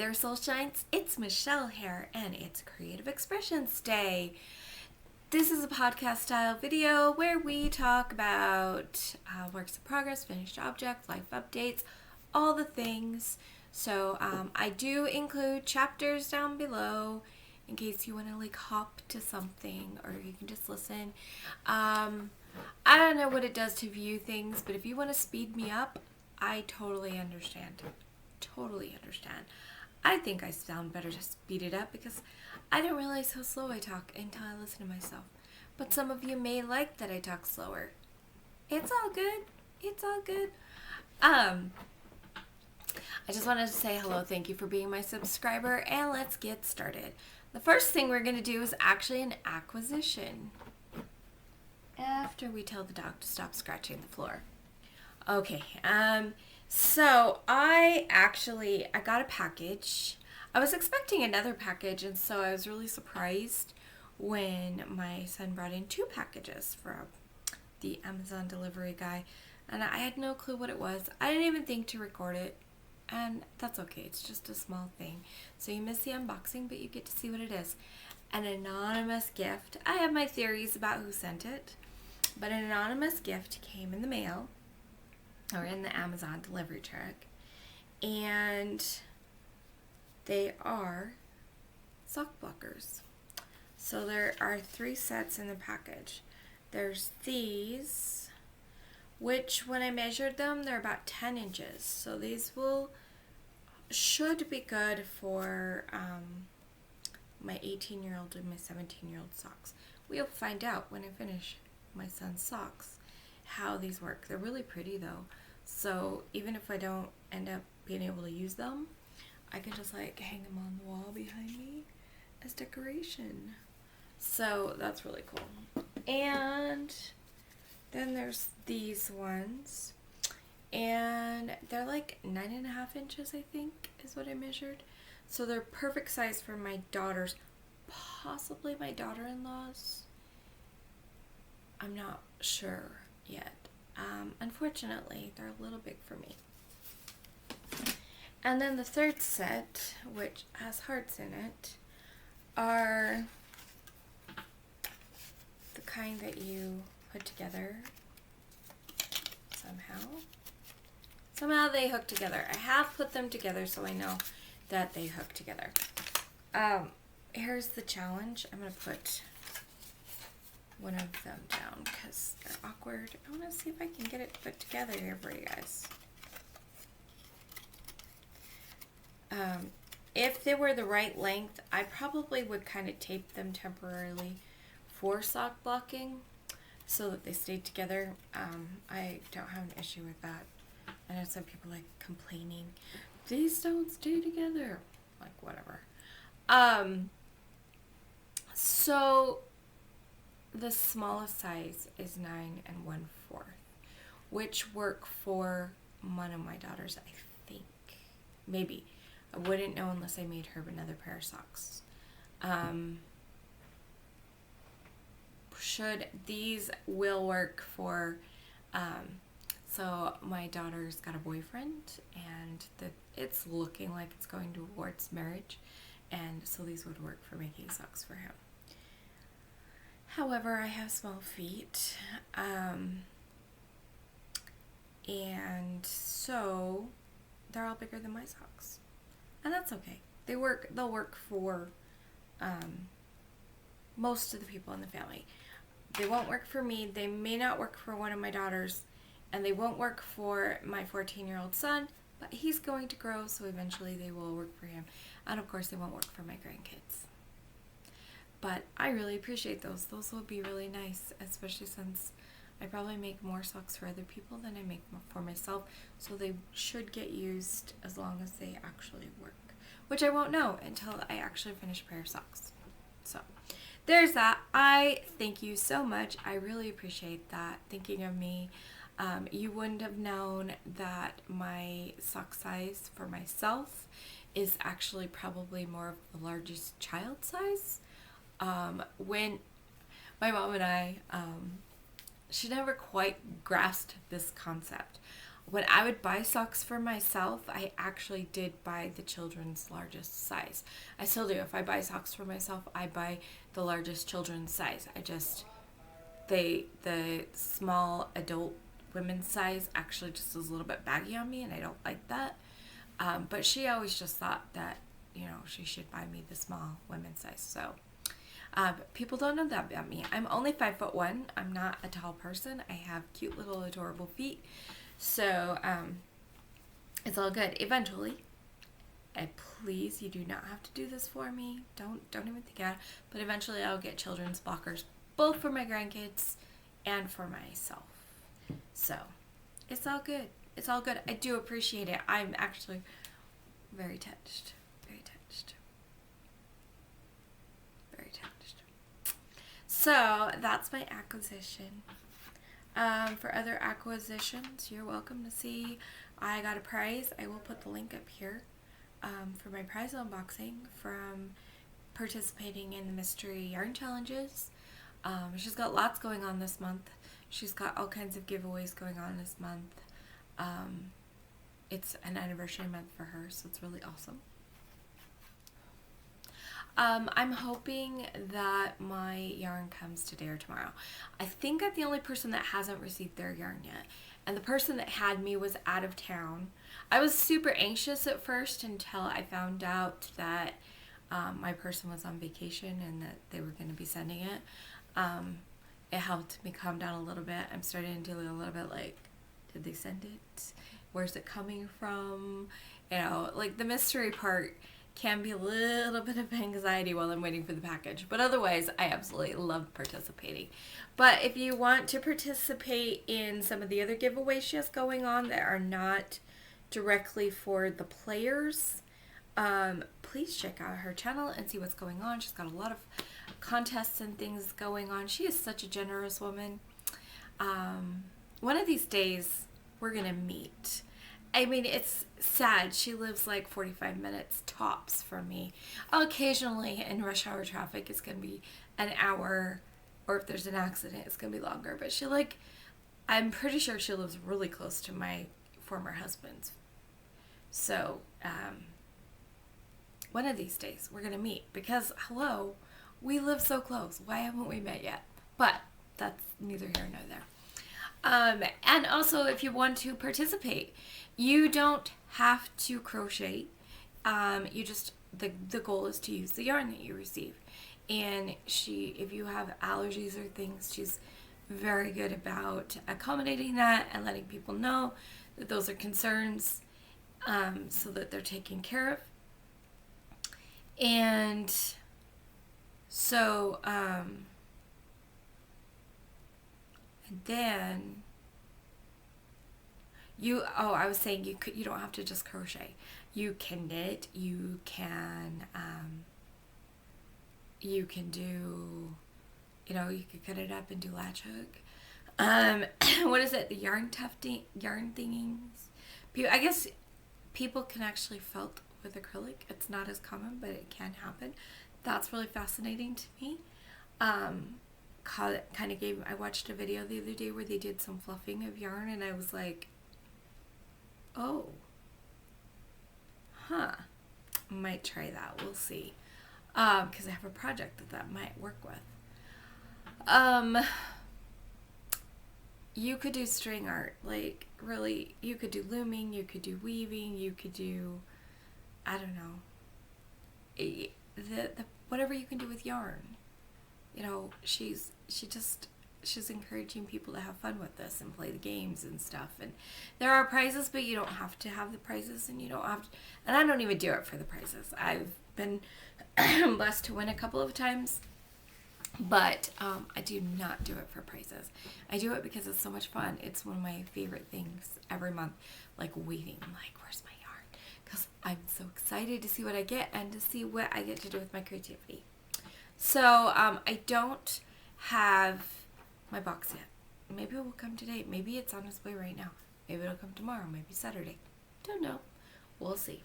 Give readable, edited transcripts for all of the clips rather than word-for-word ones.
there, Soul Shines. It's Michelle here, and it's Creative Expressions Day. This is a podcast style video where we talk about works in progress, finished objects, life updates, all the things. So I do include chapters down below in case you want to hop to something, or you can just listen. I don't know what it does to view things, but if you want to speed me up, I totally understand. I think I sound better to speed it up because I don't realize how slow I talk until I listen to myself. But some of you may like that I talk slower. It's all good. I just wanted to say hello, thank you for being my subscriber, and let's get started. The first thing we're going to do is actually an acquisition. After we tell the dog to stop scratching the floor. Okay, so I got a package. I was expecting another package, and so I was really surprised when my son brought in 2 packages from the Amazon delivery guy, and I had no clue what it was. I didn't even think to record it, and that's okay. It's just a small thing. So you miss the unboxing, but you get to see what it is. An anonymous gift. I have my theories about who sent it, but an anonymous gift came in the mail, or in the Amazon delivery truck, and they are sock blockers. So there are 3 sets in the package. There's these, which when I measured them, they're about 10 inches. So these should be good for my 18-year-old and my 17-year-old socks. We'll find out when I finish my son's socks how these work. They're really pretty though, so even if I don't end up being able to use them, I can just hang them on the wall behind me as decoration. So that's really cool. And then there's these ones, and they're 9.5 inches, I think is what I measured. So they're perfect size for my daughters, possibly my daughter-in-law's. I'm not sure yet. Unfortunately, they're a little big for me. And then the third set, which has hearts in it, are the kind that you put together somehow. Somehow they hook together. I have put them together so I know that they hook together. Here's the challenge. I'm going to put one of them down because they're awkward. I want to see if I can get it put together here for you guys. If they were the right length, I probably would kind of tape them temporarily for sock blocking so that they stayed together. I don't have an issue with that. I know some people complaining, these don't stay together. Whatever. So the smallest size is 9 1/4, which work for one of my daughters, I think. Maybe. I wouldn't know unless I made her another pair of socks. These will work for, so my daughter's got a boyfriend, and it's looking like it's going towards marriage, and so these would work for making socks for him. However, I have small feet, and so they're all bigger than my socks, and that's okay. They'll work for most of the people in the family. They won't work for me. They may not work for one of my daughters, and they won't work for my 14-year-old son, but he's going to grow, so eventually they will work for him. And of course, they won't work for my grandkids. But I really appreciate those. Those will be really nice, especially since I probably make more socks for other people than I make for myself, so they should get used as long as they actually work, which I won't know until I actually finish a pair of socks. So there's that. I thank you so much. I really appreciate that, thinking of me. You wouldn't have known that my sock size for myself is actually probably more of the largest child size. When my mom and I, she never quite grasped this concept. when I would buy socks for myself, I actually did buy the children's largest size. I still do. If I buy socks for myself, I buy the largest children's size. The small adult women's size actually just is a little bit baggy on me, and I don't like that. But she always just thought that, she should buy me the small women's size. So people don't know that about me. I'm only 5'1". I'm not a tall person. I have cute little adorable feet. So it's all good. Eventually, please, you do not have to do this for me. Don't even think about it. But eventually, I'll get children's blockers, both for my grandkids and for myself. So it's all good. It's all good. I do appreciate it. I'm actually very touched. Very touched. Very touched. So that's my acquisition. For other acquisitions, you're welcome to see. I got a prize. I will put the link up here for my prize unboxing from participating in the mystery yarn challenges. She's got lots going on this month. She's got all kinds of giveaways going on this month. It's an anniversary month for her, so it's really awesome. I'm hoping that my yarn comes today or tomorrow. I think I'm the only person that hasn't received their yarn yet. And the person that had me was out of town. I was super anxious at first until I found out that my person was on vacation and that they were going to be sending it. It helped me calm down a little bit. I'm starting to do a little bit like, did they send it? Where's it coming from? Like the mystery part can be a little bit of anxiety while I'm waiting for the package. But otherwise, I absolutely love participating. But if you want to participate in some of the other giveaways she has going on that are not directly for the players, please check out her channel and see what's going on. She's got a lot of contests and things going on. She is such a generous woman. One of these days, we're going to meet. I mean, it's sad. She lives like 45 minutes tops from me. Occasionally in rush hour traffic, it's going to be an hour, or if there's an accident, it's going to be longer. But I'm pretty sure she lives really close to my former husband's. So, one of these days, we're going to meet because, hello, we live so close. Why haven't we met yet? But that's neither here nor there. And also, if you want to participate, you don't have to crochet. The goal is to use the yarn that you receive. And if you have allergies or things, she's very good about accommodating that and letting people know that those are concerns, so that they're taken care of. And so, and then I was saying you don't have to just crochet. You can knit, you can do, you could cut it up and do latch hook. What is it? The yarn thingings. I guess people can actually felt with acrylic. It's not as common, but it can happen. That's really fascinating to me. I watched a video the other day where they did some fluffing of yarn, and I was like, oh, might try that. We'll see. Because I have a project that might work with. You could do string art, like really, you could do looming, you could do weaving, you could do, I don't know, whatever you can do with yarn. She's encouraging people to have fun with this and play the games and stuff. And there are prizes, but you don't have to have the prizes, and and I don't even do it for the prizes. I've been blessed to win a couple of times, but I do not do it for prizes. I do it because it's so much fun. It's one of my favorite things every month, like weaving. I'm like, where's my yarn? Because I'm so excited to see what I get and to see what I get to do with my creativity. So I don't have my box yet. Maybe it will come today. Maybe it's on its way right now. Maybe it'll come tomorrow. Maybe Saturday. Don't know. We'll see.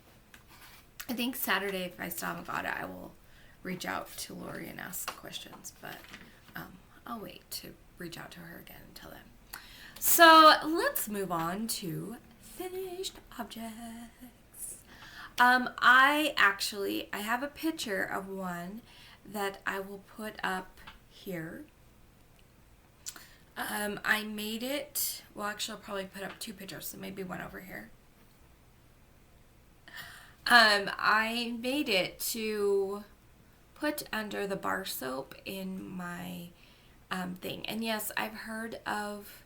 I think Saturday, if I still haven't got it, I will reach out to Lori and ask questions. But I'll wait to reach out to her again until then. So let's move on to finished objects. I have a picture of one that I will put up here. I made it, well actually I'll probably put up two pictures, so maybe one over here. I made it to put under the bar soap in my thing. And yes, I've heard of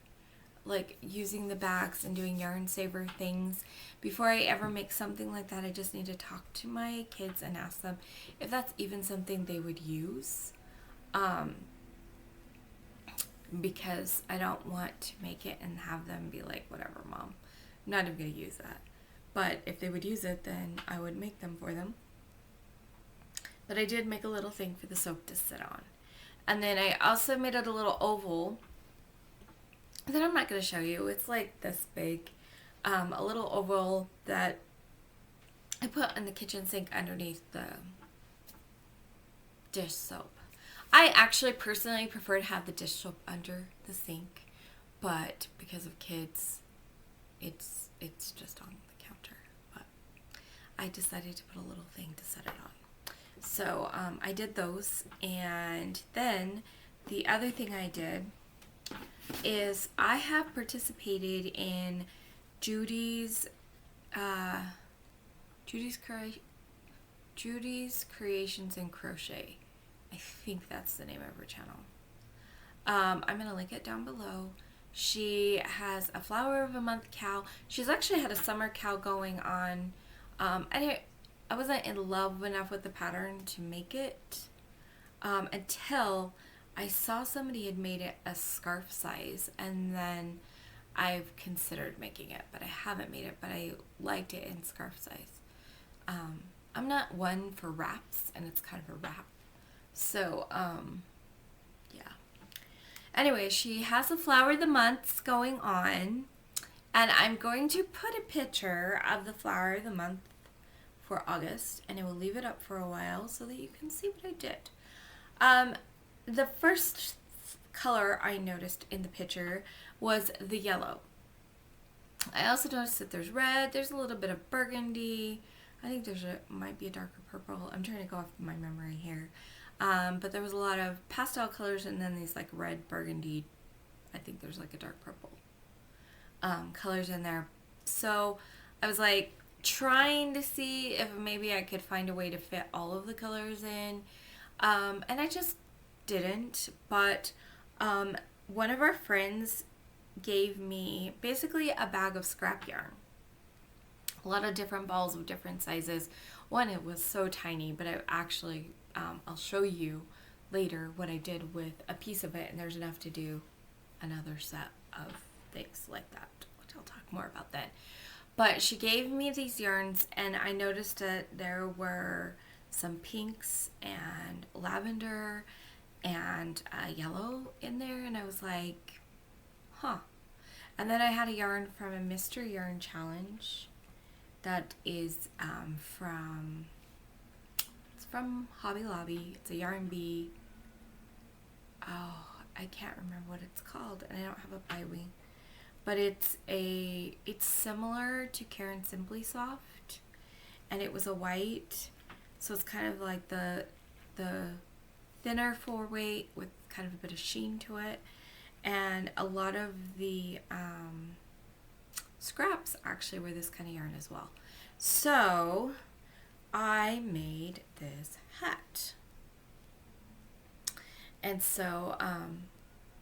like using the bags and doing yarn saver things. Before I ever make something like that, I just need to talk to my kids and ask them if that's even something they would use. Because I don't want to make it and have them be like, whatever, Mom, I'm not even going to use that. But if they would use it, then I would make them for them. But I did make a little thing for the soap to sit on. And then I also made it a little oval that I'm not going to show you. It's like this big. A little oval that I put in the kitchen sink underneath the dish soap. I actually personally prefer to have the dish soap under the sink, but because of kids, it's just on the counter. But I decided to put a little thing to set it on. So I did those, and then the other thing I did is I have participated in Judy's Creations and Crochet. I think that's the name of her channel. I'm going to link it down below. She has a Flower of a Month cow. She's actually had a summer cow going on. I wasn't in love enough with the pattern to make it until I saw somebody had made it a scarf size, and then I've considered making it, but I haven't made it, but I liked it in scarf size. I'm not one for wraps, and it's kind of a wrap. So, yeah. Anyway, she has a Flower of the Months going on, and I'm going to put a picture of the Flower of the Month for August, and I will leave it up for a while so that you can see what I did. The first color I noticed in the picture was the yellow. I also noticed that there's red, there's a little bit of burgundy, I think might be a darker purple. I'm trying to go off my memory here. But there was a lot of pastel colors, and then these like red, burgundy, I think there's like a dark purple colors in there. So I was like trying to see if maybe I could find a way to fit all of the colors in. And I just didn't, but one of our friends gave me basically a bag of scrap yarn. A lot of different balls of different sizes. One, it was so tiny, but I actually, I'll show you later what I did with a piece of it, and there's enough to do another set of things like that, which I'll talk more about then. But she gave me these yarns, and I noticed that there were some pinks and lavender and yellow in there, and I was like, huh. And then I had a yarn from a Mr. Yarn Challenge that is from Hobby Lobby. It's a Yarn Bee. Oh, I can't remember what it's called, and I don't have a buy wing. But it's similar to Karen Simply Soft, and it was a white, so it's kind of like the thinner 4-weight with kind of a bit of sheen to it, and a lot of the scraps actually were this kind of yarn as well. So I made this hat, and so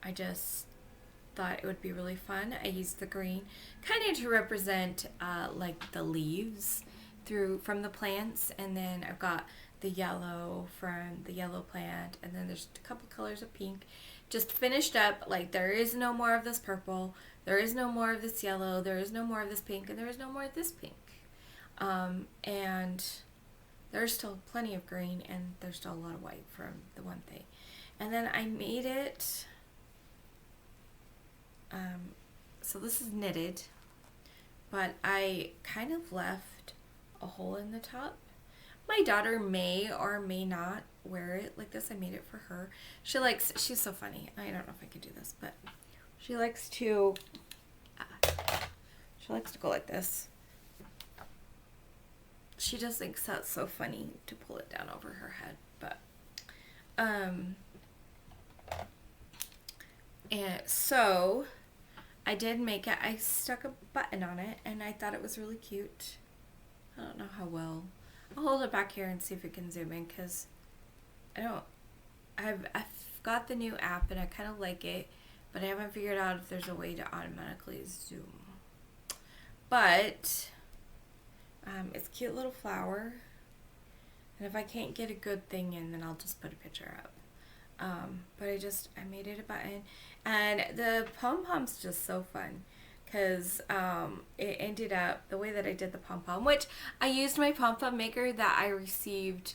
I just thought it would be really fun. I used the green kind of to represent like the leaves from the plants, and then I've got the yellow from the yellow plant, and then there's a couple colors of pink. Just finished up, like there is no more of this purple, there is no more of this yellow, there is no more of this pink, and there is no more of this pink. And there's still plenty of green, and there's still a lot of white from the one thing. And then I made it, so this is knitted, but I kind of left a hole in the top. My daughter may or may not wear it like this. I made it for her. She's so funny. I don't know if I can do this, but she likes to She likes to go like this. She just thinks that's so funny to pull it down over her head, but and so I did make it. I stuck a button on it, and I thought it was really cute. I don't know how well. I'll hold it back here and see if it can zoom in, because I've got the new app and I kind of like it, but I haven't figured out if there's a way to automatically zoom. But it's a cute little flower, and if I can't get a good thing in, then I'll just put a picture up. But I made it a button, and the pom-pom's just so fun, because it ended up the way that I did the pom-pom, which I used my pom-pom maker that I received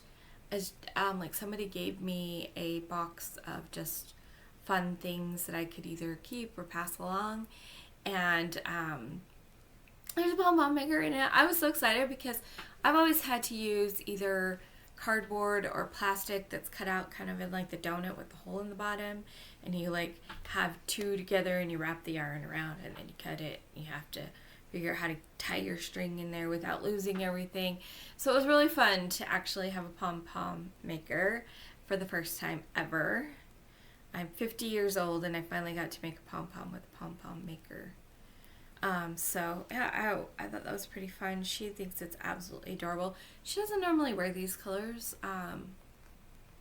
as like somebody gave me a box of just fun things that I could either keep or pass along, and there's a pom-pom maker in it. I was so excited because I've always had to use either cardboard or plastic that's cut out kind of in like the donut with the hole in the bottom, and you like have two together and you wrap the yarn around and then you cut it. You have to figure out how to tie your string in there without losing everything. So it was really fun to actually have a pom-pom maker for the first time ever. I'm 50 years old and I finally got to make a pom-pom with a pom-pom maker. So yeah, I thought that was pretty fun. She thinks it's absolutely adorable. She doesn't normally wear these colors.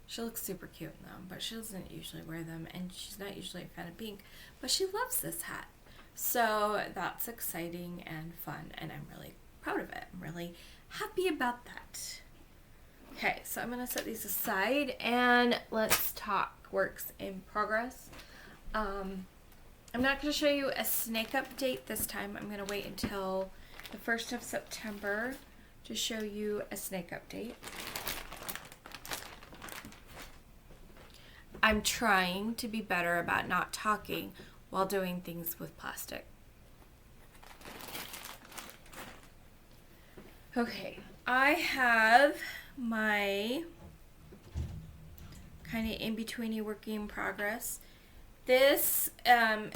She looks super cute in them, but she doesn't usually wear them, and she's not usually a fan of pink, but she loves this hat. So that's exciting and fun, and I'm really proud of it. I'm really happy about that. Okay, so I'm going to set these aside, and let's talk works in progress. I'm not going to show you a snake update this time. I'm going to wait until the 1st of September to show you a snake update. I'm trying to be better about not talking while doing things with plastic. Okay, I have my kind of in-betweeny working in progress. This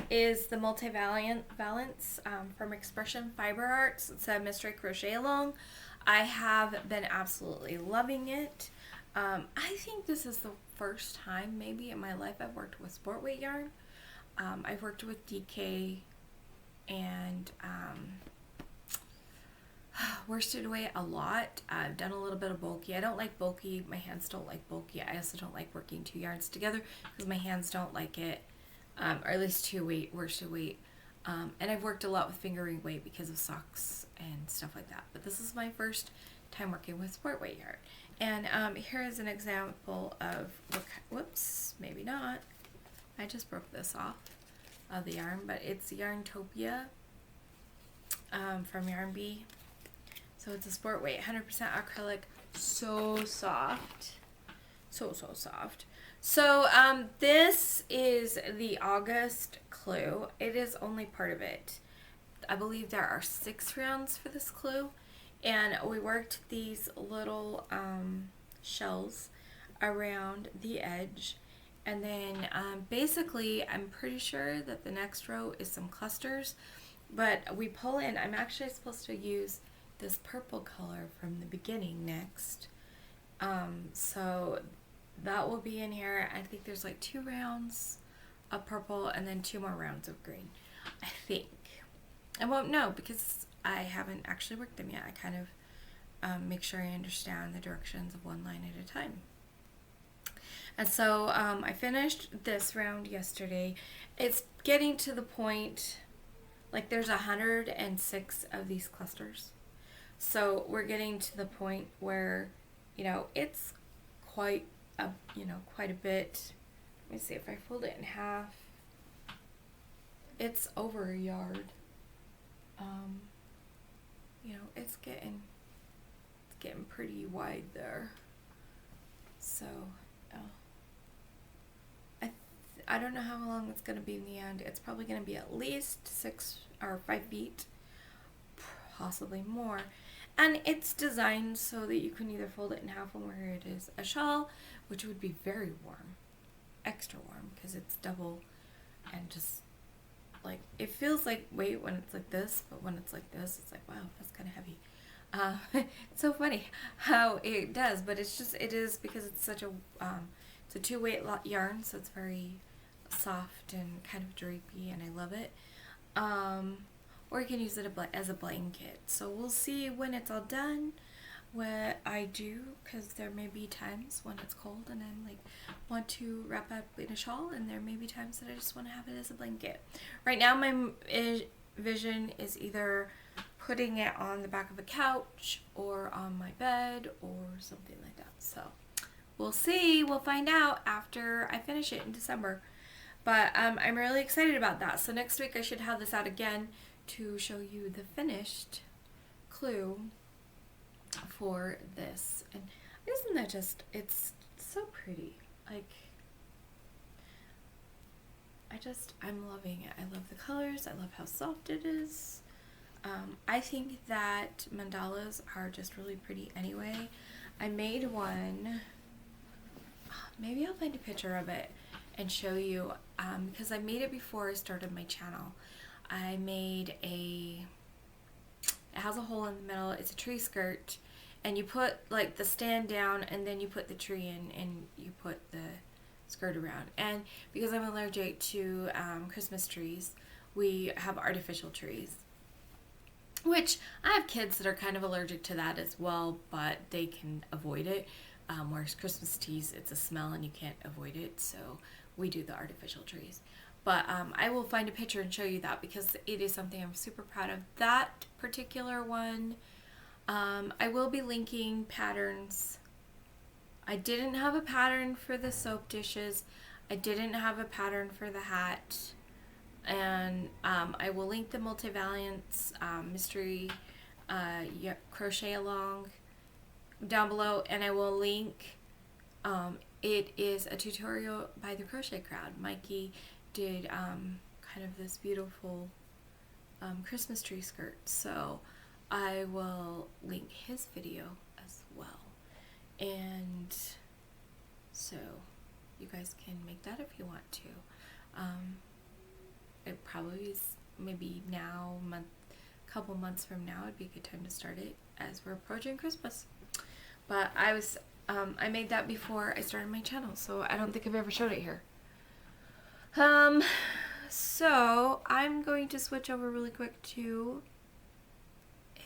is the Multi-Valence from Expression Fiber Arts. It's a mystery crochet along. I have been absolutely loving it. I think this is the first time maybe in my life I've worked with sport weight yarn. I've worked with DK and worsted weight a lot. I've done a little bit of bulky. I don't like bulky. My hands don't like bulky. I also don't like working two yarns together because my hands don't like it. Or at least two weight, worsted weight. And I've worked a lot with fingering weight because of socks and stuff like that. But this is my first time working with sport weight yarn. And here is an example of, whoops, maybe not. I just broke this off of the yarn, but it's Yarntopia from Yarn Bee. So it's a sport weight, 100% acrylic, so soft. So soft. So this is the August clue. It is only part of it. I believe there are 6 rounds for this clue. And we worked these little shells around the edge. And then basically, I'm pretty sure that the next row is some clusters. But we pull in, I'm actually supposed to use this purple color from the beginning next. So that will be in here. I think there's like 2 rounds of purple and then 2 more rounds of green, I think. I won't know because I haven't actually worked them yet. I kind of make sure I understand the directions of one line at a time. And so I finished this round yesterday. It's getting to the point, like there's 106 of these clusters. So we're getting to the point where, you know, it's quite a bit. Let me see if I fold it in half. It's over a yard. You know, it's getting pretty wide there. So, I don't know how long it's going to be in the end. It's probably going to be at least 6 or 5 feet, possibly more. And it's designed so that you can either fold it in half and wear it as a shawl, which would be very warm, extra warm, because it's double and just like, it feels like weight when it's like this, but when it's like this, it's like, wow, that's kind of heavy. It's so funny how it does, but it's just, it is because it's such a, it's a 2-weight yarn, so it's very soft and kind of drapey, and I love it. Or you can use it as a blanket. So we'll see when it's all done what I do, because there may be times when it's cold and I'm like want to wrap up in a shawl, and there may be times that I just want to have it as a blanket. Right now my vision is either putting it on the back of a couch or on my bed or something like that. So we'll see. We'll find out after I finish it in December. But I'm really excited about that. So next week I should have this out again to show you the finished clue for this. And isn't that just, it's so pretty. Like, I'm loving it. I love the colors. I love how soft it is. I think that mandalas are just really pretty anyway. I made one. Maybe I'll find a picture of it and show you, because I made it before I started my channel. I made it has a hole in the middle. It's a tree skirt, and you put like the stand down, and then you put the tree in, and you put the skirt around. And because I'm allergic to Christmas trees, we have artificial trees, which I have kids that are kind of allergic to that as well, but they can avoid it. Whereas Christmas trees, it's a smell and you can't avoid it, so we do the artificial trees. But I will find a picture and show you that, because it is something I'm super proud of. That particular one, I will be linking patterns. I didn't have a pattern for the soap dishes. I didn't have a pattern for the hat. And I will link the Multivaliance mystery crochet along down below, and I will link, it is a tutorial by the Crochet Crowd. Mikey did kind of this beautiful Christmas tree skirt, so I will link his video as well, and so you guys can make that if you want to. It probably is maybe now, couple months from now, it'd be a good time to start it as we're approaching Christmas. But I made that before I started my channel, so I don't think I've ever showed it here. So I'm going to switch over really quick to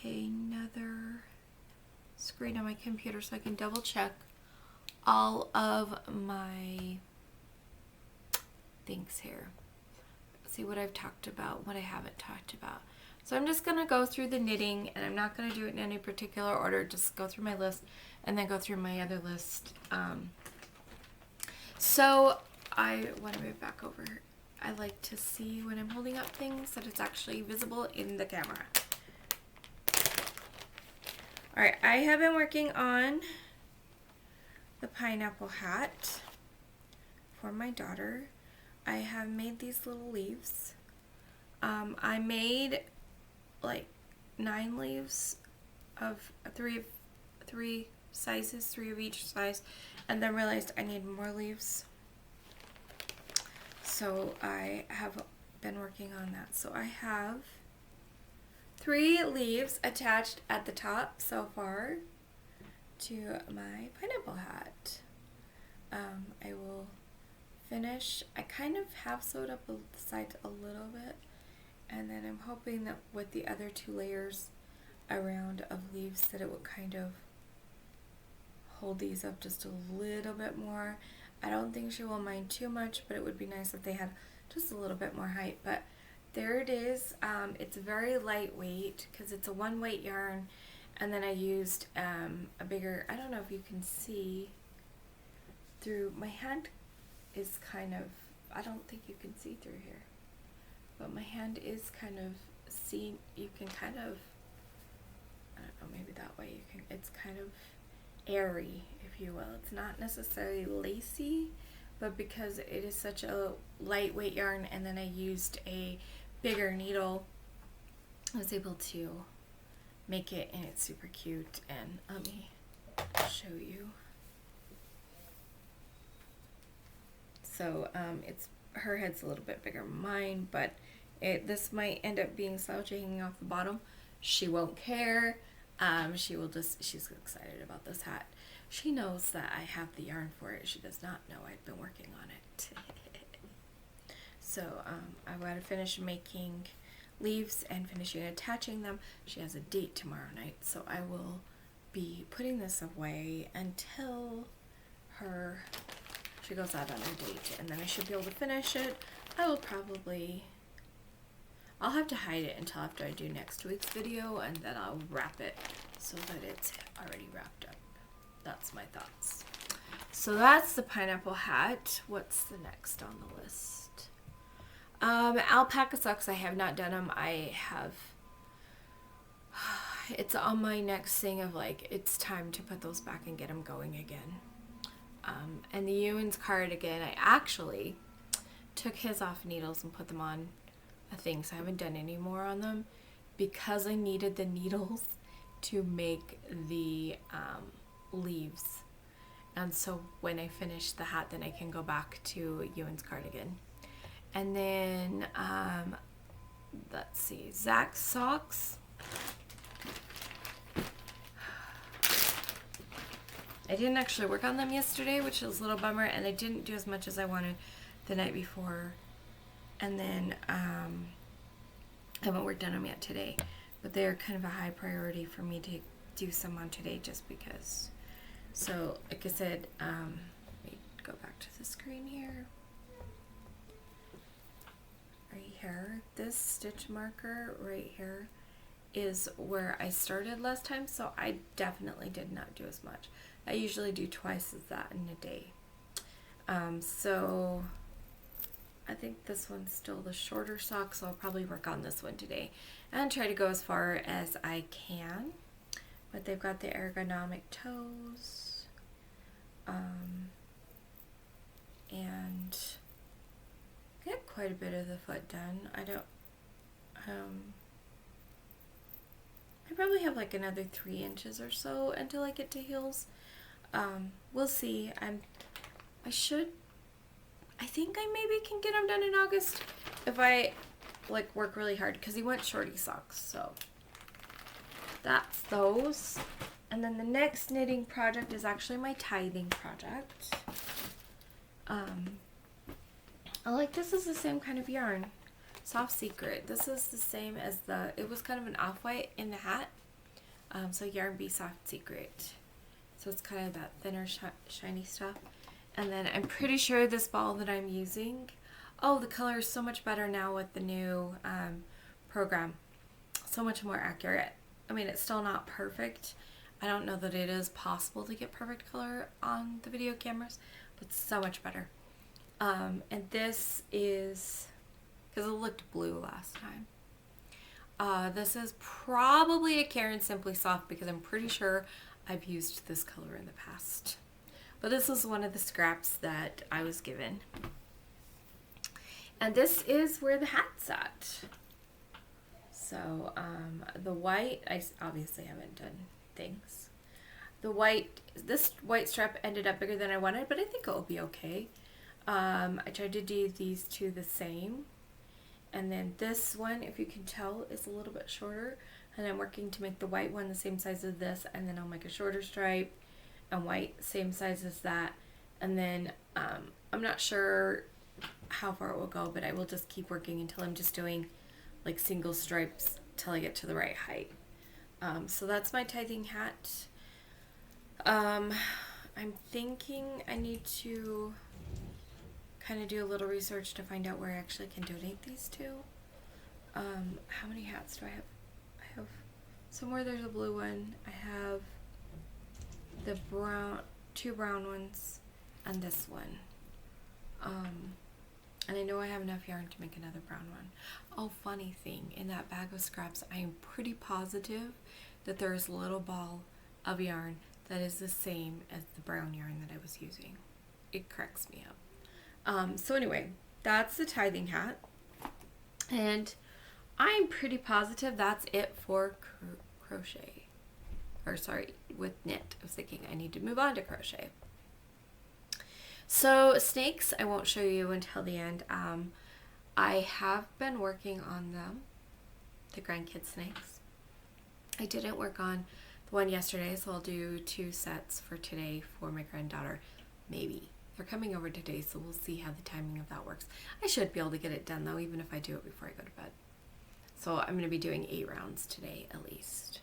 another screen on my computer so I can double check all of my things here. See what I've talked about, what I haven't talked about. So I'm just going to go through the knitting, and I'm not going to do it in any particular order, just go through my list and then go through my other list. So I want to move back over. I like to see when I'm holding up things that it's actually visible in the camera. Alright, I have been working on the pineapple hat for my daughter. I have made these little leaves. I made like 9 leaves of three sizes, 3 of each size, and then realized I need more leaves. So I have been working on that. So I have 3 leaves attached at the top so far to my pineapple hat. I will finish. I kind of have sewed up the sides a little bit, and then I'm hoping that with the other 2 layers around of leaves that it would kind of hold these up just a little bit more. I don't think she will mind too much, but it would be nice if they had just a little bit more height. But there it is. It's very lightweight because it's a 1-weight yarn, and then I used a bigger, I don't know if you can see through, my hand is kind of, I don't think you can see through here, but my hand is kind of, you can kind of, I don't know, maybe that way you can, it's kind of airy, if you will. It's not necessarily lacy, but because it is such a lightweight yarn, and then I used a bigger needle, I was able to make it, and it's super cute. And let me show you. So it's, her head's a little bit bigger than mine, but This might end up being slouchy hanging off the bottom. She won't care. She's excited about this hat. She knows that I have the yarn for it. She does not know I've been working on it. So I've got to finish making leaves and finishing attaching them. She has a date tomorrow night, so I will be putting this away until she goes out on her date, and then I should be able to finish it. I'll have to hide it until after I do next week's video, and then I'll wrap it so that it's already wrapped up. That's my thoughts. So that's the pineapple hat. What's the next on the list? Alpaca socks. I have not done them. It's on my next thing of like, it's time to put those back and get them going again. And the Ewan's cardigan, I actually took his off needles and put them on a thing, so I haven't done any more on them because I needed the needles to make the leaves. And so when I finish the hat, then I can go back to Ewan's cardigan. And then, let's see, Zach's socks. I didn't actually work on them yesterday, which was a little bummer, and I didn't do as much as I wanted the night before. And then I haven't worked on them yet today, but they're kind of a high priority for me to do some on today just because. So, like I said, let me go back to the screen here. Right here, this stitch marker right here is where I started last time, so I definitely did not do as much. I usually do twice as that in a day. So I think this one's still the shorter sock, so I'll probably work on this one today and try to go as far as I can. But they've got the ergonomic toes, and get quite a bit of the foot done. I probably have like another 3 inches or so until I get to heels. We'll see. I think I maybe can get them done in August if I like work really hard, because he went shorty socks. So that's those. And then the next knitting project is actually my tithing project. This is the same kind of yarn, Soft Secret. This is the same as it was kind of an off-white in the hat. So Yarn Bee Soft Secret. So it's kind of that thinner, shiny stuff. And then I'm pretty sure this ball that I'm using, the color is so much better now with the new program. So much more accurate. I mean, it's still not perfect. I don't know that it is possible to get perfect color on the video cameras, but so much better. And this is, because it looked blue last time. This is probably a Karen Simply Soft, because I'm pretty sure I've used this color in the past. But this is one of the scraps that I was given. And this is where the hat's at. So the white, I obviously haven't done things. This white strap ended up bigger than I wanted, but I think it will be okay. I tried to do these two the same. And then this one, if you can tell, is a little bit shorter. And I'm working to make the white one the same size as this, and then I'll make a shorter stripe and white, same size as that. And then I'm not sure how far it will go, but I will just keep working until I'm just doing like single stripes till I get to the right height. So that's my tithing hat. I'm thinking I need to kind of do a little research to find out where I actually can donate these to. How many hats do I have? I have somewhere there's a blue one. I have the two brown ones, and this one. And I know I have enough yarn to make another brown one. Oh, funny thing, in that bag of scraps, I am pretty positive that there is a little ball of yarn that is the same as the brown yarn that I was using. It cracks me up. So anyway, that's the tithing hat. And I'm pretty positive that's it for crochet. Or sorry, with knit. I was thinking I need to move on to crochet. So snakes, I won't show you until the end. I have been working on them, the grandkid snakes. I didn't work on the one yesterday, so I'll do 2 sets for today for my granddaughter. Maybe. They're coming over today, so we'll see how the timing of that works. I should be able to get it done, though, even if I do it before I go to bed. So I'm going to be doing 8 rounds today, at least.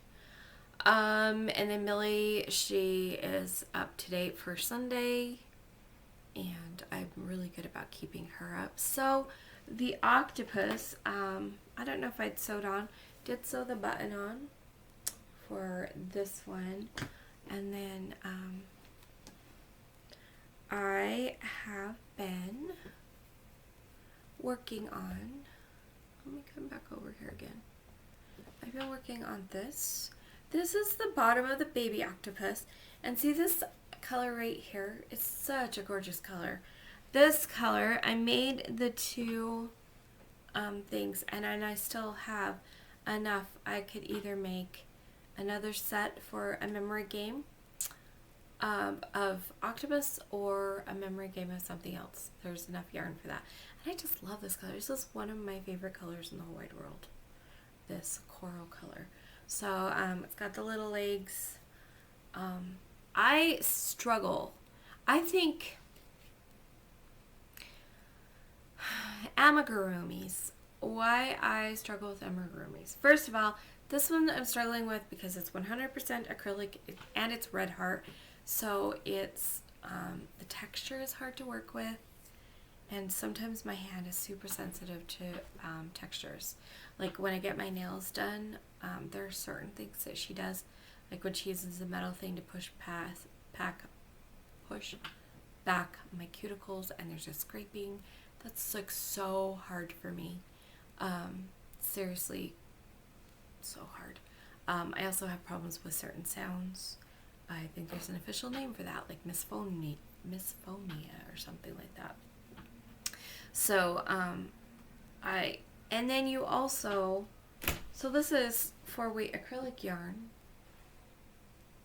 And then Millie, she is up to date for Sunday, and I'm really good about keeping her up. So the octopus, I don't know if I'd did sew the button on for this one, and then I have been working on, let me come back over here again. I've been working on this. This is the bottom of the baby octopus, and see this color right here? It's such a gorgeous color. This color, I made the 2 things, and then I still have enough. I could either make another set for a memory game of octopus or a memory game of something else. There's enough yarn for that. And I just love this color. This is one of my favorite colors in the whole wide world. This coral color. So it's got the little legs. I struggle. I think amigurumis. Why I struggle with amigurumis. First of all, this one I'm struggling with because it's 100% acrylic and it's red heart. So it's, the texture is hard to work with, and sometimes my hand is super sensitive to textures. Like when I get my nails done, there are certain things that she does, like when she uses the metal thing to push back my cuticles, and there's a scraping. That's like so hard for me. Seriously, so hard. I also have problems with certain sounds. I think there's an official name for that, like misphonia or something like that. So, and then you also, so this is 4-weight acrylic yarn,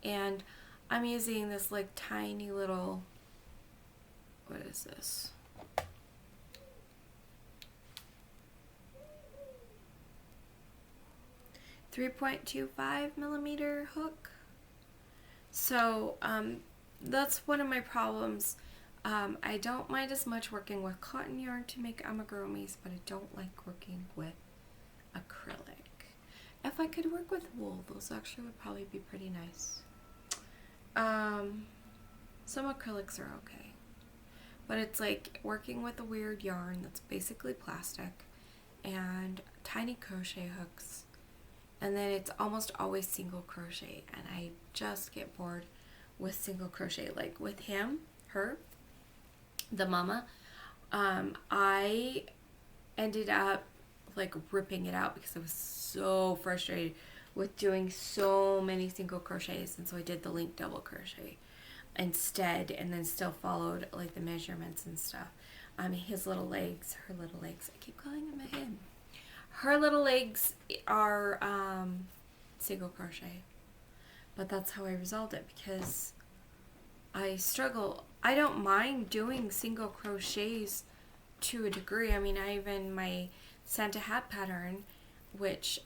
and I'm using this like tiny little, what is this? .25mm hook. So that's one of my problems. I don't mind as much working with cotton yarn to make amigurumis, but I don't like working with acrylic. If I could work with wool, those actually would probably be pretty nice. Some acrylics are okay, but it's like working with a weird yarn that's basically plastic and tiny crochet hooks. And then it's almost always single crochet, and I just get bored with single crochet. Like with her, the mama, I ended up like ripping it out because I was so frustrated with doing so many single crochets, and so I did the link double crochet instead, and then still followed like the measurements and stuff. His little legs, her little legs, I keep calling him a him. Her little legs are single crochet, but that's how I resolved it because I struggle. I don't mind doing single crochets to a degree. I mean, I even my Santa hat pattern, which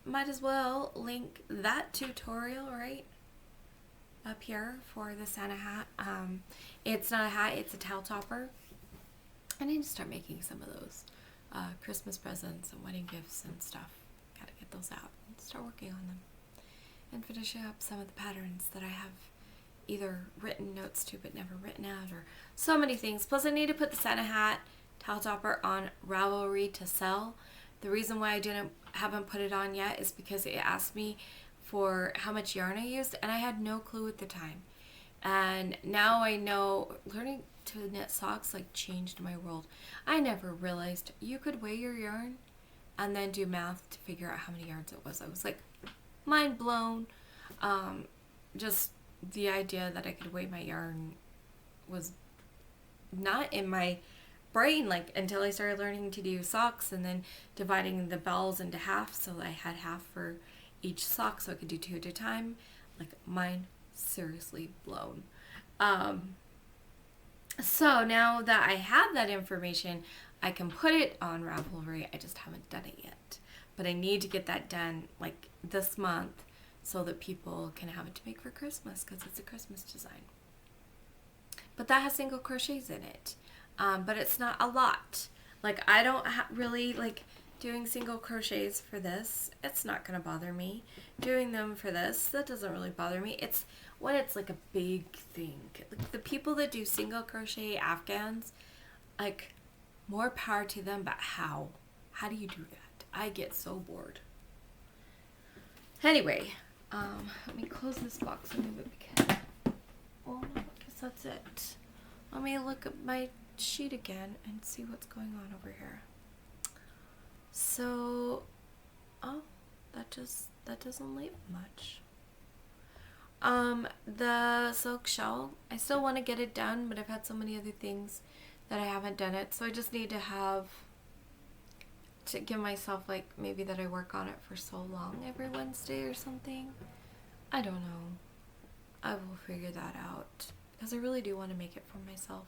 might as well link that tutorial right up here for the Santa hat. It's not a hat, it's a towel topper. I need to start making some of those. Christmas presents and wedding gifts and stuff. Gotta get those out and start working on them. And finishing up some of the patterns that I have either written notes to but never written out, or so many things. Plus I need to put the Santa hat towel topper on Ravelry to sell. The reason why I haven't put it on yet is because it asked me for how much yarn I used, and I had no clue at the time. And now I know. Learning to knit socks like changed my world. I never realized you could weigh your yarn and then do math to figure out how many yards it was. I was like mind blown. Just the idea that I could weigh my yarn was not in my brain like until I started learning to do socks and then dividing the balls into half, so I had half for each sock so I could do 2 at a time. Like mind seriously blown. So now that I have that information, I can put it on Ravelry. I just haven't done it yet. But I need to get that done like this month so that people can have it to make for Christmas, because it's a Christmas design. But that has single crochets in it. But it's not a lot. Like, I don't really like doing single crochets for this. It's not going to bother me. Doing them for this, that doesn't really bother me. It's when it's like a big thing. Like, the people that do single crochet Afghans, like, more power to them, but how? How do you do that? I get so bored. Anyway, let me close this box and move it because, oh no, I guess that's it. Let me look at my sheet again and see what's going on over here. So, oh, that doesn't leave much. The silk shawl, I still want to get it done, but I've had so many other things that I haven't done it, so I just need to give myself, like, maybe that I work on it for so long every Wednesday or something. I don't know. I will figure that out, because I really do want to make it for myself.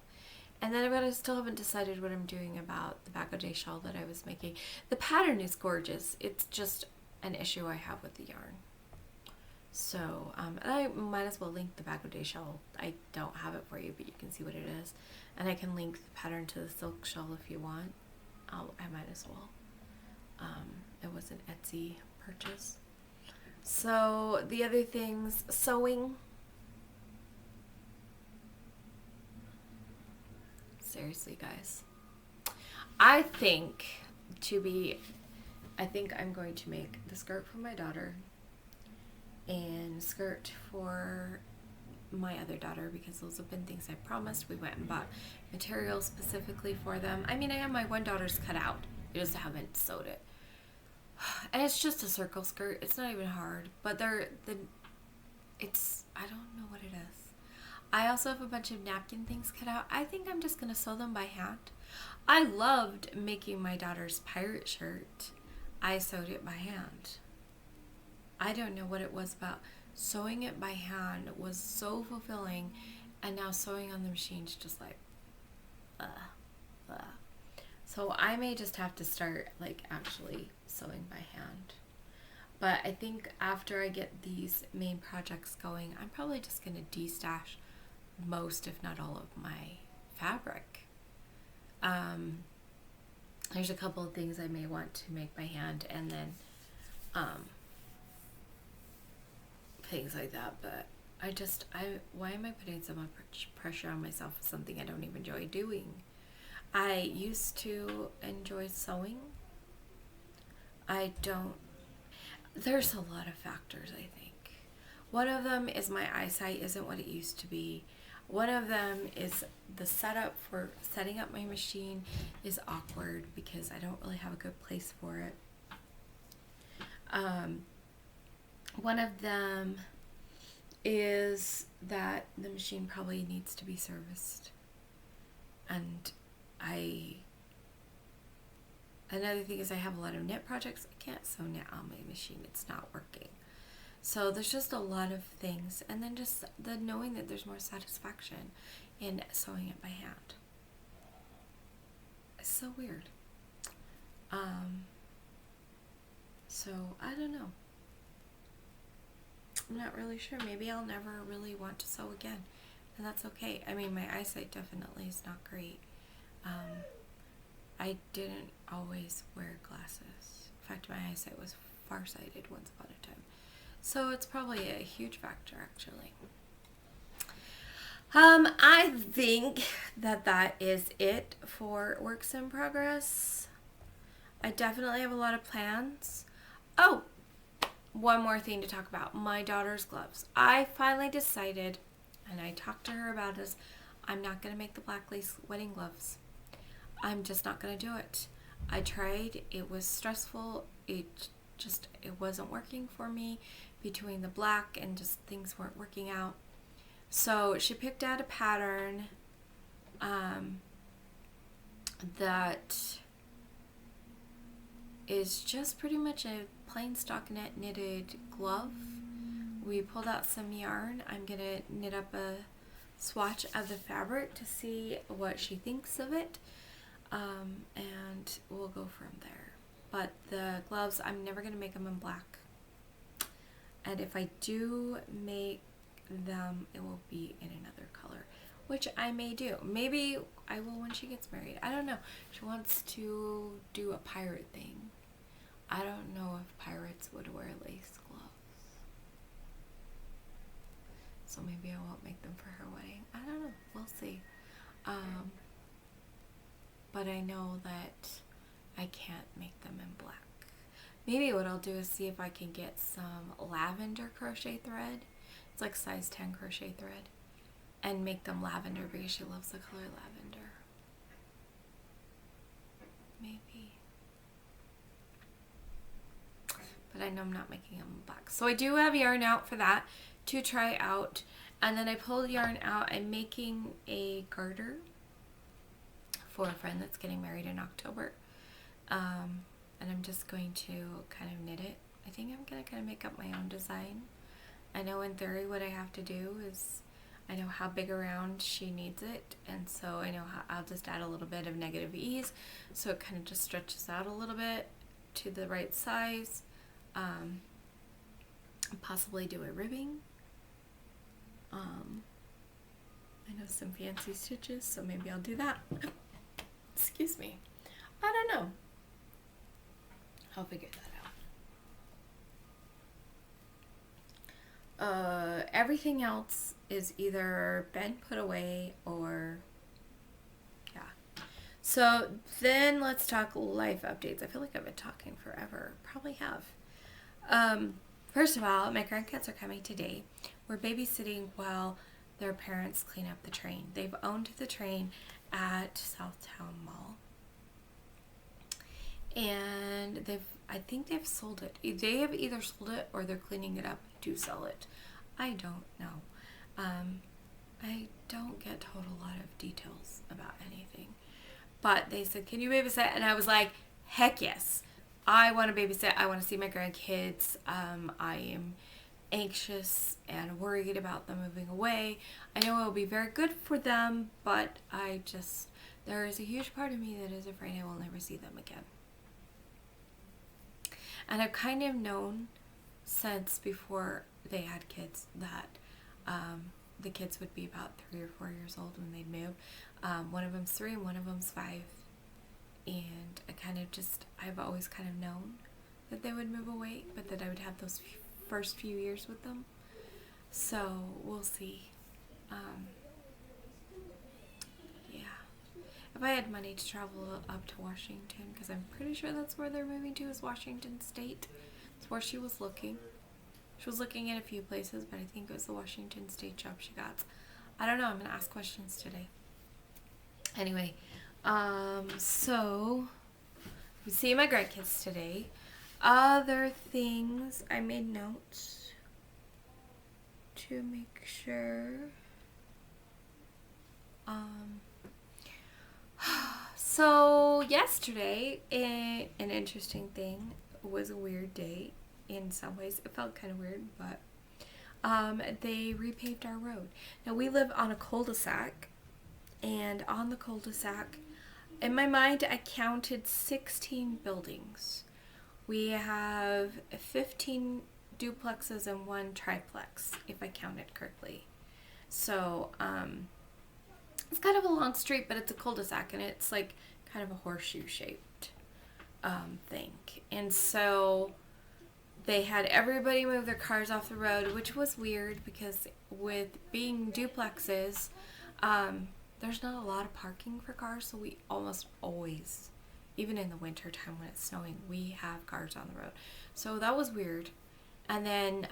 And then I still haven't decided what I'm doing about the Bag-O-Day shawl that I was making. The pattern is gorgeous. It's just an issue I have with the yarn. So, and I might as well link the Bag-O-Day shawl. I don't have it for you, but you can see what it is. And I can link the pattern to the silk shawl if you want. I might as well. It was an Etsy purchase. So, the other things, sewing. Seriously, guys. I think I'm going to make the skirt for my daughter and skirt for my other daughter, because those have been things I promised. We went and bought materials specifically for them. I mean, I have my one daughter's cut out. I just haven't sewed it. And it's just a circle skirt. It's not even hard, but I don't know what it is. I also have a bunch of napkin things cut out. I think I'm just going to sew them by hand. I loved making my daughter's pirate shirt. I sewed it by hand. I don't know what it was about sewing it by hand was so fulfilling, and now sewing on the machine's just like, So I may just have to start like actually sewing by hand. But I think after I get these main projects going, I'm probably just going to destash most, if not all, of my fabric. There's a couple of things I may want to make by hand, and then things like that. But why am I putting so much pressure on myself with something I don't even enjoy doing? I used to enjoy sewing. There's a lot of factors, I think. One of them is my eyesight isn't what it used to be. One of them is the setup for setting up my machine is awkward because I don't really have a good place for it. One of them is that the machine probably needs to be serviced. And another thing is I have a lot of knit projects. I can't sew knit on my machine. It's not working. So there's just a lot of things. And then just the knowing that there's more satisfaction in sewing it by hand. It's so weird. So I don't know. I'm not really sure. Maybe I'll never really want to sew again. And that's okay. I mean, my eyesight definitely is not great. I didn't always wear glasses. In fact, my eyesight was farsighted once upon a time. So it's probably a huge factor, actually. I think that is it for works in progress. I definitely have a lot of plans. Oh, one more thing to talk about. My daughter's gloves. I finally decided, and I talked to her about this, I'm not going to make the black lace wedding gloves. I'm just not going to do it. I tried. It was stressful. It wasn't working for me between the black and just things weren't working out. So she picked out a pattern that is just pretty much a plain stockinette knitted glove. We pulled out some yarn. I'm going to knit up a swatch of the fabric to see what she thinks of it. and we'll go from there. But the gloves, I'm never going to make them in black. And if I do make them, it will be in another color, which I may do. Maybe I will when she gets married. I don't know. She wants to do a pirate thing. I don't know if pirates would wear lace gloves. So maybe I won't make them for her wedding. I don't know. We'll see. But I know that I can't make them in black. Maybe what I'll do is see if I can get some lavender crochet thread. It's like size 10 crochet thread. And make them lavender because she loves the color lavender. Maybe. But I know I'm not making them black. So I do have yarn out for that to try out. And then I pulled yarn out. I'm making a garter for a friend that's getting married in October. And I'm just going to kind of knit it. I think I'm going to kind of make up my own design. I know in theory what I have to do is I know how big around she needs it, and so I know how I'll just add a little bit of negative ease so it kind of just stretches out a little bit to the right size. Possibly do a ribbing. I know some fancy stitches, so maybe I'll do that. Excuse me. I don't know. I'll figure that out. Everything else is either been put away or, yeah. So then let's talk life updates. I feel like I've been talking forever. Probably have. First of all, my grandkids are coming today. We're babysitting while their parents clean up the train. They've owned the train at Southtown Mall. And I think they've sold it. They have either sold it or they're cleaning it up to sell it. I don't know. I don't get told a lot of details about anything. But they said, can you babysit? And I was like, heck yes. I want to babysit. I want to see my grandkids. I am anxious and worried about them moving away. I know it will be very good for them, but there is a huge part of me that is afraid I will never see them again. And I've kind of known since before they had kids that the kids would be about 3 or 4 years old when they'd move. One of them's 3 and one of them's 5. And I've always kind of known that they would move away, but that I would have those first few years with them. So we'll see. If I had money to travel up to Washington, because I'm pretty sure that's where they're moving to, is Washington State. That's where she was looking. She was looking at a few places, but I think it was the Washington State job she got. I don't know. I'm going to ask questions today. Anyway, so we see my grandkids today. Other things, I made notes to make sure. So yesterday, an interesting thing, was a weird day in some ways. It felt kind of weird, but they repaved our road. Now we live on a cul-de-sac, and on the cul-de-sac, in my mind, I counted 16 buildings. We have 15 duplexes and 1 triplex, if I counted correctly. So, it's kind of a long street, but it's a cul-de-sac, and it's like kind of a horseshoe-shaped thing. And so they had everybody move their cars off the road, which was weird because with being duplexes, there's not a lot of parking for cars, so we almost always, even in the winter time when it's snowing, we have cars on the road. So that was weird. And then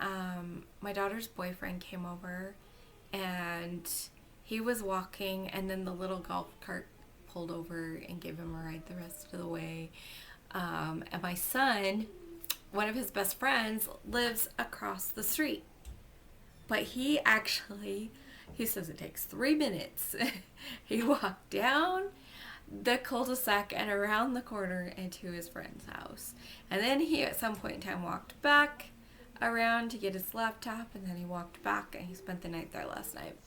my daughter's boyfriend came over, and he was walking, and then the little golf cart pulled over and gave him a ride the rest of the way. And my son, one of his best friends, lives across the street. But he says it takes 3 minutes. He walked down the cul-de-sac and around the corner into his friend's house. And then he, at some point in time, walked back around to get his laptop, and then he walked back, and he spent the night there last night.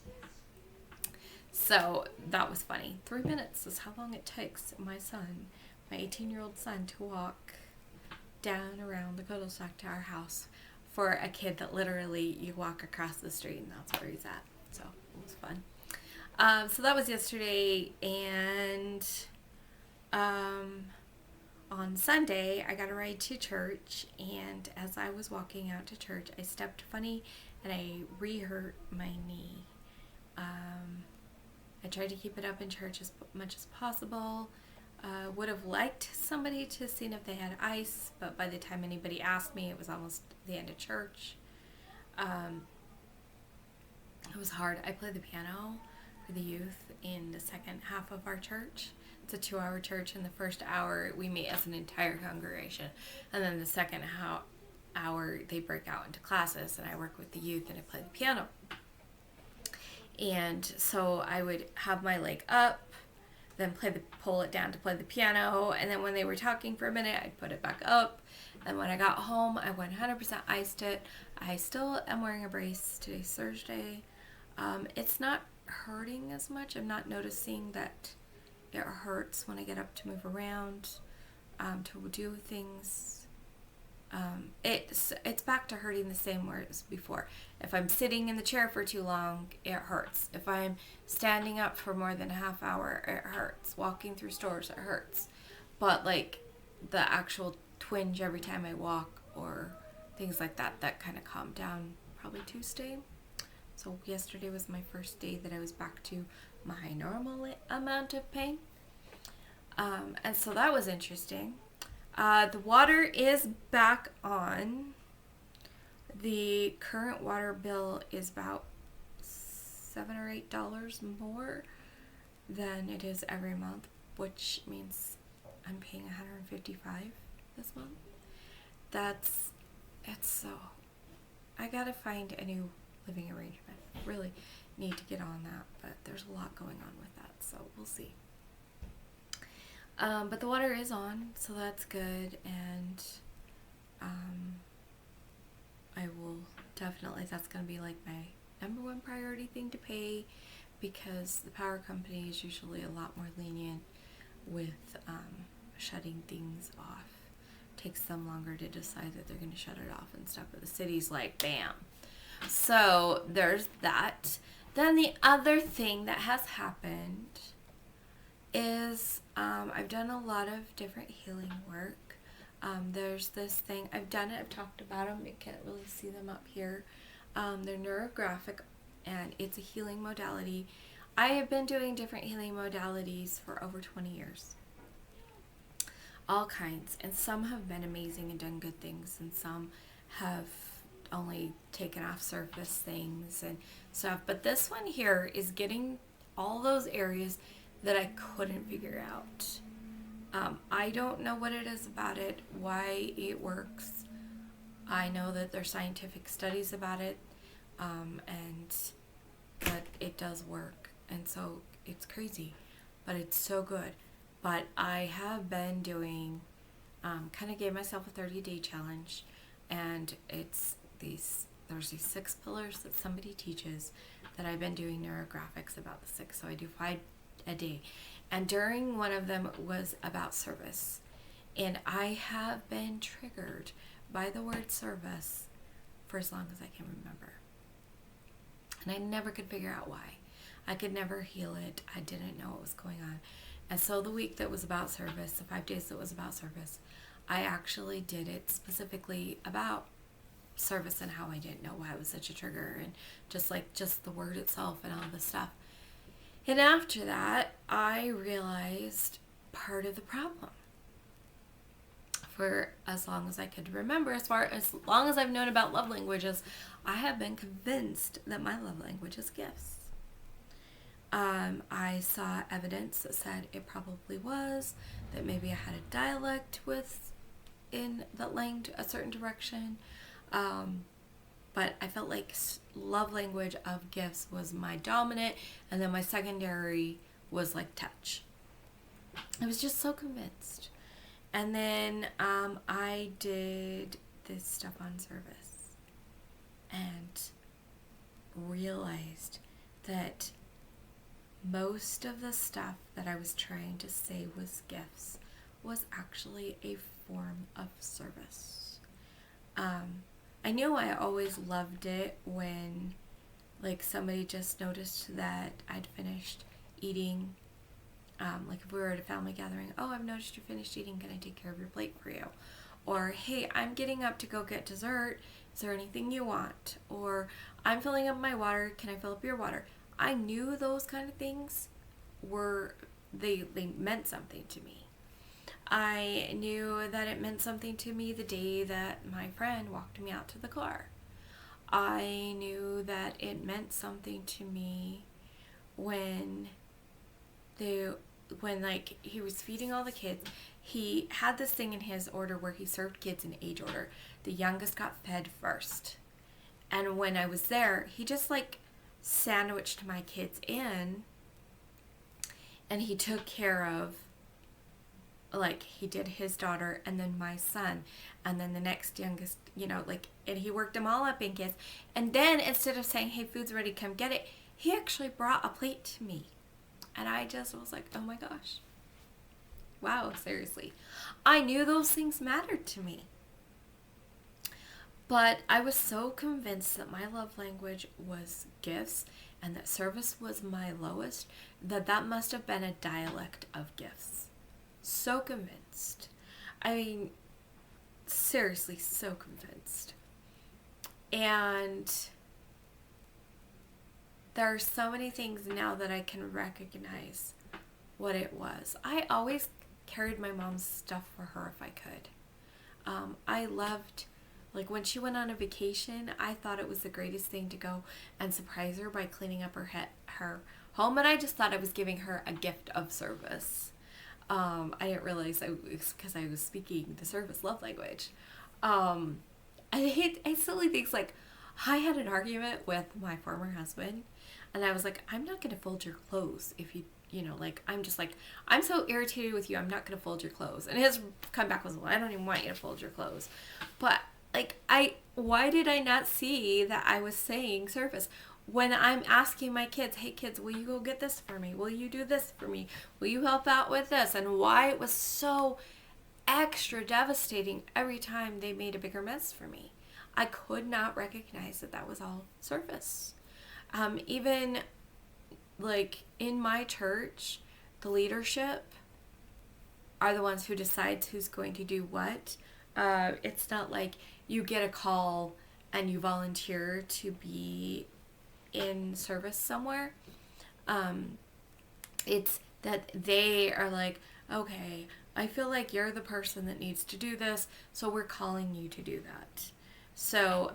So that was funny. 3 minutes is how long it takes my 18-year-old son, to walk down around the cul-de-sac to our house for a kid that literally you walk across the street and that's where he's at. So it was fun. So that was yesterday, and on Sunday I got a ride to church, and as I was walking out to church I stepped funny and I re-hurt my knee. I tried to keep it up in church as much as possible. Would have liked somebody to see if they had ice, but by the time anybody asked me, it was almost the end of church. It was hard. I play the piano for the youth in the second half of our church. It's a 2-hour church. In the first hour, we meet as an entire congregation. And then the second hour, they break out into classes, and I work with the youth, and I play the piano. And so I would have my leg up, then pull it down to play the piano, and then when they were talking for a minute, I'd put it back up. And when I got home, I 100% iced it. I still am wearing a brace. Today's Thursday. It's not hurting as much. I'm not noticing that it hurts when I get up to move around, to do things. It's back to hurting the same way as before. If I'm sitting in the chair for too long, it hurts. If I'm standing up for more than a half hour, it hurts. Walking through stores, it hurts. But like the actual twinge every time I walk or things like that kind of calmed down probably Tuesday. So yesterday was my first day that I was back to my normal amount of pain. And so that was interesting. The water is back on. The current water bill is about $7 or $8 more than it is every month, which means I'm paying $155 this month. I gotta find a new living arrangement. Really need to get on that, but there's a lot going on with that, so we'll see. But the water is on, so that's good, and I will definitely, that's going to be like my number one priority thing to pay, because the power company is usually a lot more lenient with shutting things off. It takes them longer to decide that they're going to shut it off and stuff, but the city's like, bam. So there's that. Then the other thing that has happened is I've done a lot of different healing work. There's this thing, I've done it, I've talked about them, you can't really see them up here. They're neurographic, and it's a healing modality. I have been doing different healing modalities for over 20 years. All kinds, and some have been amazing and done good things, and some have only taken off surface things and stuff. But this one here is getting all those areas that I couldn't figure out. I don't know what it is about it, why it works. I know that there's scientific studies about it, and that it does work. And so it's crazy, but it's so good. But I have been doing, kind of gave myself a 30-day challenge, and there's these 6 pillars that somebody teaches that I've been doing neurographics about the 6. So I do 5 a day. And during one of them was about service. And I have been triggered by the word service for as long as I can remember. And I never could figure out why. I could never heal it. I didn't know what was going on. And so the week that was about service, the 5 days that was about service, I actually did it specifically about service and how I didn't know why it was such a trigger, and just the word itself and all this stuff. And after that, I realized part of the problem. For as long as I could remember, as long as I've known about love languages, I have been convinced that my love language is gifts. I saw evidence that said it probably was, that maybe I had a dialect that leaned a certain direction. But I felt like love language of gifts was my dominant, and then my secondary was like touch. I was just so convinced. And then I did this stuff on service and realized that most of the stuff that I was trying to say was gifts was actually a form of service. I knew I always loved it when, like, somebody just noticed that I'd finished eating. Like, if we were at a family gathering, oh, I've noticed you finished eating, can I take care of your plate for you? Or, hey, I'm getting up to go get dessert, is there anything you want? Or, I'm filling up my water, can I fill up your water? I knew those kind of things they meant something to me. I knew that it meant something to me the day that my friend walked me out to the car. I knew that it meant something to me when like he was feeding all the kids. He had this thing in his order where he served kids in age order. The youngest got fed first. And when I was there, he just like sandwiched my kids in, and he took care of, like, he did his daughter and then my son and then the next youngest, like, and he worked them all up in kids. And then instead of saying, hey, food's ready, come get it, he actually brought a plate to me. And I just was like, oh my gosh. Wow, seriously. I knew those things mattered to me. But I was so convinced that my love language was gifts and that service was my lowest, that must have been a dialect of gifts. So convinced. I mean, seriously, so convinced. And there are so many things now that I can recognize what it was. I always carried my mom's stuff for her if I could. I loved, like, when she went on a vacation, I thought it was the greatest thing to go and surprise her by cleaning up her home, and I just thought I was giving her a gift of service. I didn't realize it's because I was speaking the service love language. I silly things like, I had an argument with my former husband, and I was like, I'm not going to fold your clothes if I'm just like, I'm so irritated with you, I'm not going to fold your clothes. And his comeback was, well, I don't even want you to fold your clothes. But, like, why did I not see that I was saying service? When I'm asking my kids, hey kids, will you go get this for me? Will you do this for me? Will you help out with this? And why it was so extra devastating every time they made a bigger mess for me. I could not recognize that was all service. Even like in my church, the leadership are the ones who decides who's going to do what. It's not like you get a call and you volunteer to be in service somewhere. It's that they are like, okay, I feel like you're the person that needs to do this, so we're calling you to do that. So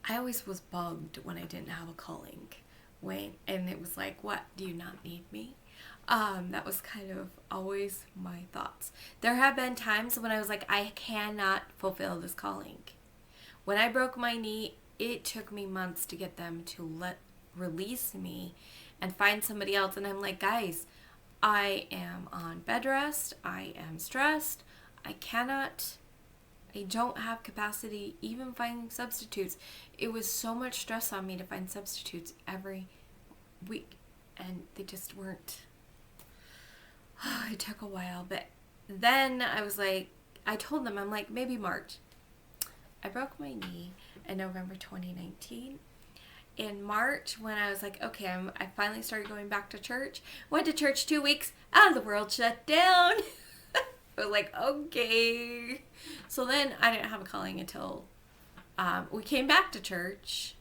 I always was bugged when I didn't have a calling, and it was like, what, do you not need me? That was kind of always my thoughts. There have been times when I was like, I cannot fulfill this calling. When I broke my knee, it took me months to get them to release me and find somebody else. And I'm like, guys, I am on bed rest. I am stressed. I don't have capacity even finding substitutes. It was so much stress on me to find substitutes every week. And they just weren't. It took a while. But then I was like, I told them, I'm like, maybe March. I broke my knee in November 2019. In March, when I was like, okay, I finally started going back to church. Went to church 2 weeks. The world shut down. I was like, okay. So then I didn't have a calling until we came back to church,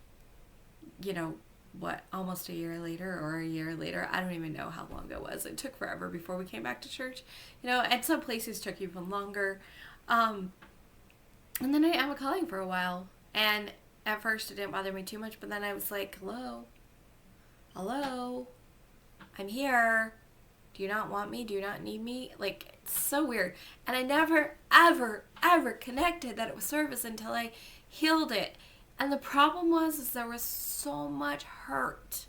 almost a year later or a year later. I don't even know how long it was. It took forever before we came back to church, and some places took even longer. And then I didn't have a calling for a while. And at first it didn't bother me too much, but then I was like, hello, I'm here. Do you not want me? Do you not need me? Like, it's so weird. And I never, ever, ever connected that it was service until I healed it. And the problem was there was so much hurt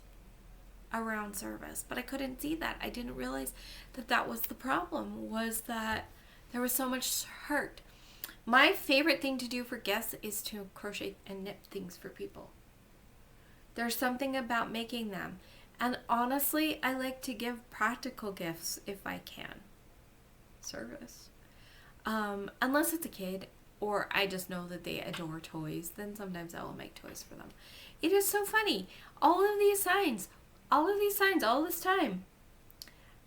around service, but I couldn't see that. I didn't realize that was the problem, was that there was so much hurt. My favorite thing to do for guests is to crochet and knit things for people. There's something about making them. And honestly, I like to give practical gifts if I can. Service. Unless it's a kid or I just know that they adore toys, then sometimes I will make toys for them. It is so funny. All this time,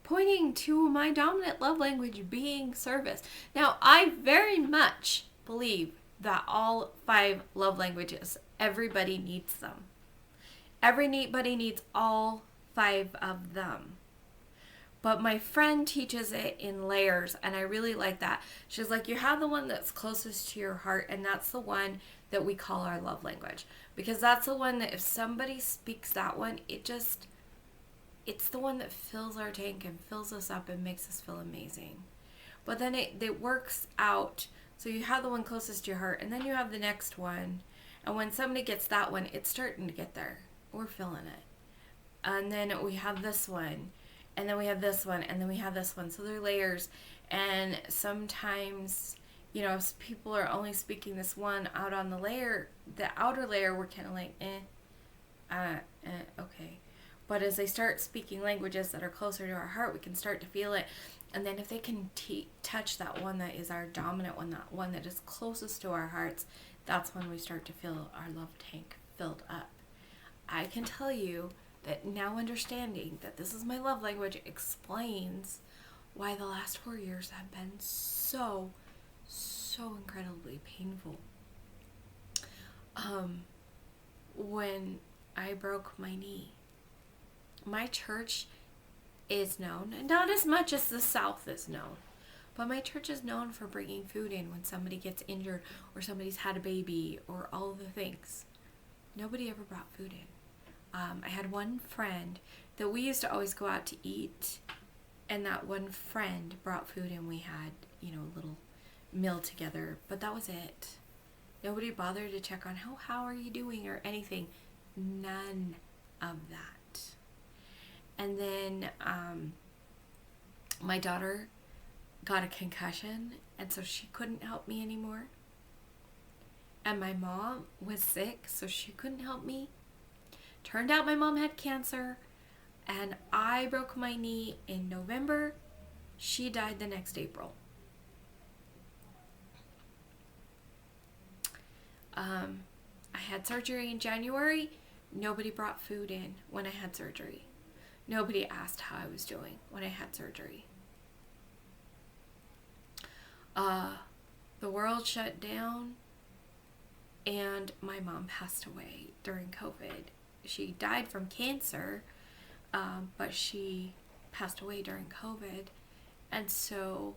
pointing to my dominant love language being service. Now, I very much believe that all 5 love languages, everybody needs them. Everybody needs all 5 of them. But my friend teaches it in layers, and I really like that. She's like, you have the one that's closest to your heart, and that's the one that we call our love language. Because that's the one that if somebody speaks that one, it's the one that fills our tank and fills us up and makes us feel amazing. But then it works out. So you have the one closest to your heart, and then you have the next one. And when somebody gets that one, it's starting to get there. We're feeling it. And then we have this one. And then we have this one, and then we have this one. So they're layers. And sometimes, if people are only speaking this one out on the outer layer, we're kind of like, okay. But as they start speaking languages that are closer to our heart, we can start to feel it. And then if they can touch that one that is our dominant one, that one that is closest to our hearts, that's when we start to feel our love tank filled up. I can tell you that now understanding that this is my love language explains why the last 4 years have been so incredibly painful. When I broke my knee, my church is known, and not as much as the South is known, but my church is known for bringing food in when somebody gets injured or somebody's had a baby or all the things. Nobody ever brought food in. I had one friend that we used to always go out to eat, and that one friend brought food and we had, a little meal together, but that was it. Nobody bothered to check on how are you doing or anything. None of that. And then my daughter got a concussion, and so she couldn't help me anymore. And my mom was sick, so she couldn't help me. Turned out my mom had cancer, and I broke my knee in November. She died the next April. I had surgery in January. Nobody brought food in when I had surgery. Nobody asked how I was doing when I had surgery. The world shut down, and my mom passed away during COVID. She died from cancer, but she passed away during COVID. And so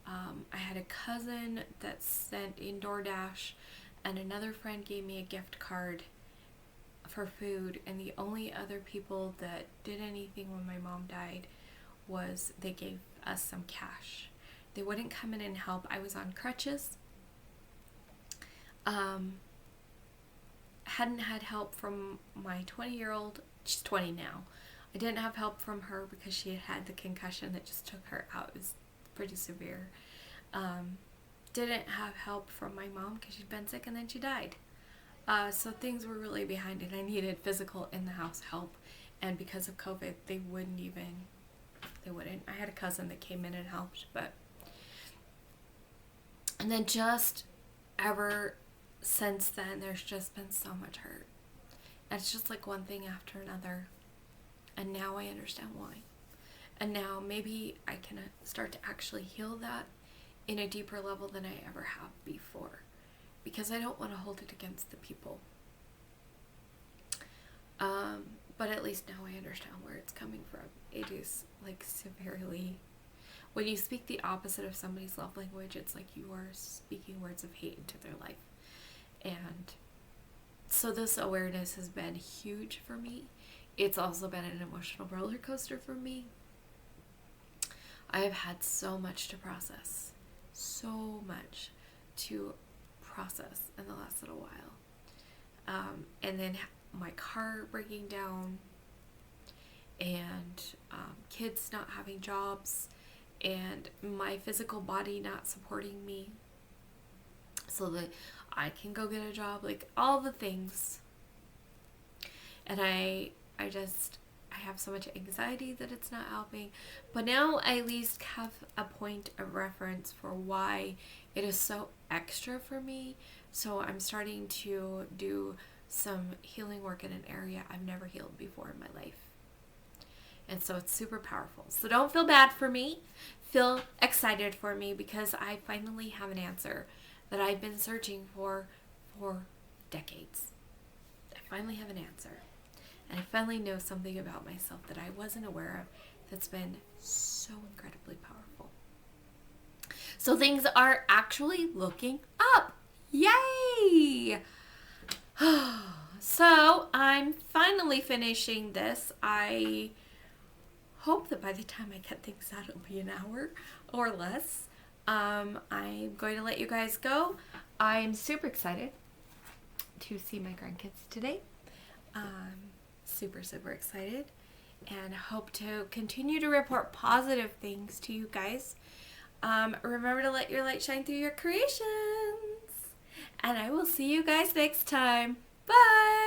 I had a cousin that sent in DoorDash, and another friend gave me a gift card for food. And the only other people that did anything when my mom died was they gave us some cash. They wouldn't come in and help. I was on crutches. Hadn't had help from my 20-year-old. She's 20 now. I didn't have help from her because she had the concussion that just took her out. It was pretty severe. Didn't have help from my mom because she'd been sick and then she died. So things were really behind, and I needed physical in the house help. And because of COVID, they wouldn't. I had a cousin that came in and helped, and then just ever since then, there's just been so much hurt. And it's just like one thing after another. And now I understand why. And now maybe I can start to actually heal that in a deeper level than I ever have before. Because I don't want to hold it against the people. But at least now I understand where it's coming from. It is like severely... When you speak the opposite of somebody's love language, it's like you are speaking words of hate into their life. And so this awareness has been huge for me. It's also been an emotional roller coaster for me. I have had so much to process. So much to process in the last little while. And then my car breaking down, and kids not having jobs, and my physical body not supporting me so that I can go get a job, like all the things. And I have so much anxiety that it's not helping. But now I at least have a point of reference for why it is so extra for me. So I'm starting to do some healing work in an area I've never healed before in my life. And so it's super powerful. So don't feel bad for me. Feel excited for me, because I finally have an answer that I've been searching for decades. I finally have an answer. And I finally know something about myself that I wasn't aware of that's been so incredibly powerful. So things are actually looking up. Yay! So I'm finally finishing this. I hope that by the time I get things out, it'll be an hour or less. I'm going to let you guys go. I'm super excited to see my grandkids today. Super excited, and hope to continue to report positive things to you guys. Remember to let your light shine through your creations, and I will see you guys next time. Bye.